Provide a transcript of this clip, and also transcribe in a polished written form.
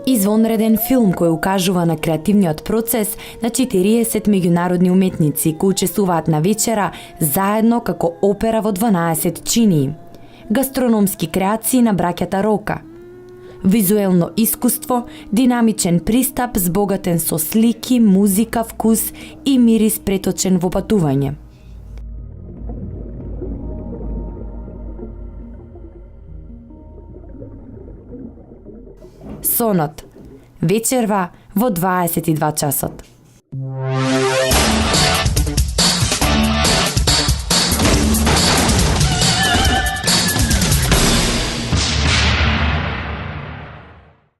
Извонреден филм кој укажува на креативниот процес на 40 меѓународни уметници кои учествуваат на вечера заедно како опера во 12 чинии. Гастрономски креации на браќата Рока. Визуелно искуство, динамичен пристап збогатен со слики, музика, вкус и мирис преточен во патување. Сонот. Вечерва во 22 часот.